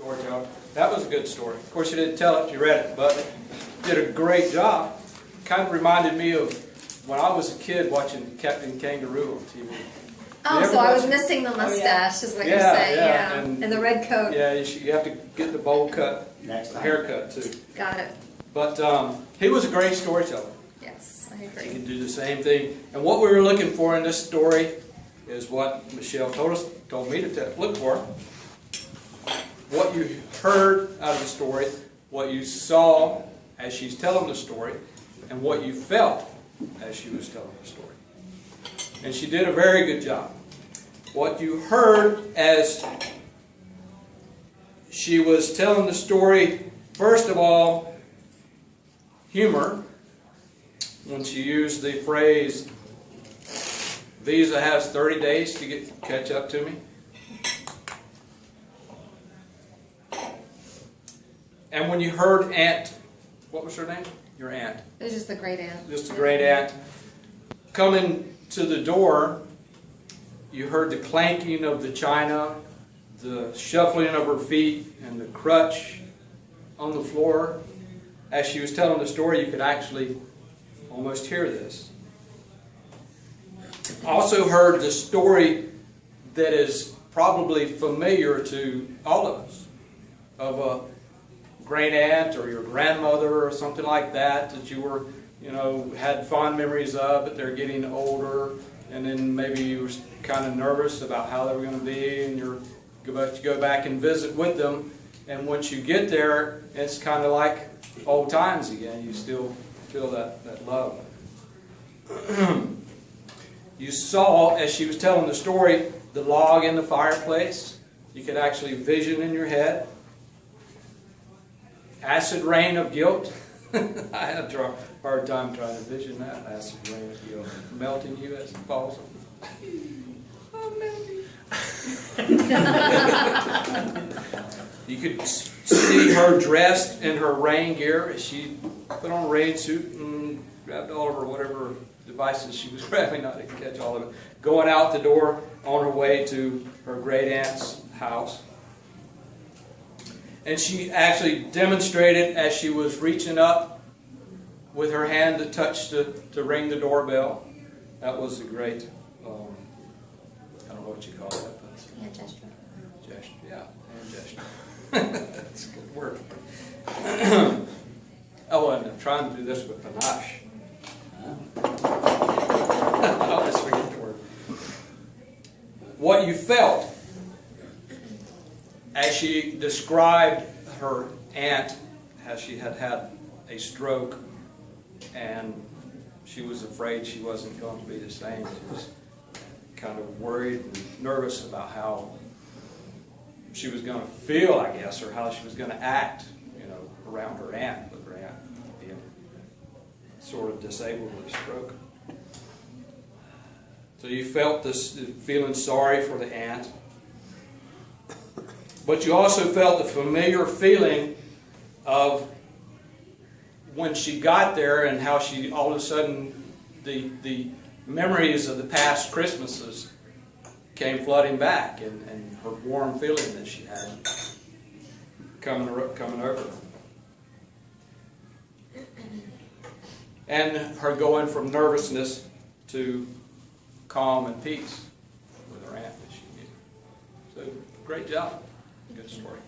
storyteller. That was a good story. Of course, you didn't tell it, you read it, but did a great job. Kind of reminded me of when I was a kid watching Captain Kangaroo on TV. Oh, so I was missing the mustache, is what you're saying, yeah. And the red coat. Yeah, you have to get the bowl cut, haircut too. Got it. But he was a great storyteller. Yes, I agree. He can do the same thing. And what we were looking for in this story is what Michelle told me to look for. What you heard out of the story, what you saw as she's telling the story, and what you felt as she was telling the story. And she did a very good job. What you heard as she was telling the story, first of all, humor, when she used the phrase, Visa has 30 days to catch up to me. And when you heard Aunt, what was her name? Your aunt. It was just the great aunt. Just the great aunt. Coming to the door, you heard the clanking of the china, the shuffling of her feet, and the crutch on the floor. As she was telling the story, you could actually almost hear this. Also heard the story that is probably familiar to all of us, of a great aunt or your grandmother or something like that you were, had fond memories of, but they're getting older, and then maybe you were kind of nervous about how they were going to be, and you go back and visit with them, and once you get there, it's kind of like old times again. You still feel that love. You saw, as she was telling the story, the log in the fireplace. You could actually vision in your head. Acid rain of guilt. I had a hard time trying to vision that. Acid rain of guilt. Melting you as it falls on. Oh, melting. You could see her dressed in her rain gear as she put on a rain suit and grabbed all of her whatever devices she was grabbing, not to catch all of it, going out the door on her way to her great aunt's house. And she actually demonstrated as she was reaching up with her hand to touch to ring the doorbell. That was a great, I don't know what you call that. But Hand gesture. Gesture, yeah, hand gesture. That's a good word. Oh, and I'm trying to do this with panache. I always forget the word. What you felt as she described her aunt, how she had had a stroke and she was afraid she wasn't going to be the same. She was kind of worried and nervous about how she was going to feel, I guess, or how she was going to act, around her aunt, with her aunt being sort of disabled with a stroke. So you felt this feeling sorry for the aunt. But you also felt the familiar feeling of when she got there and how she, all of a sudden, the memories of the past Christmases came flooding back, and her warm feeling that she had coming over her. And her going from nervousness to calm and peace with her aunt that she knew. So, great job. Good story.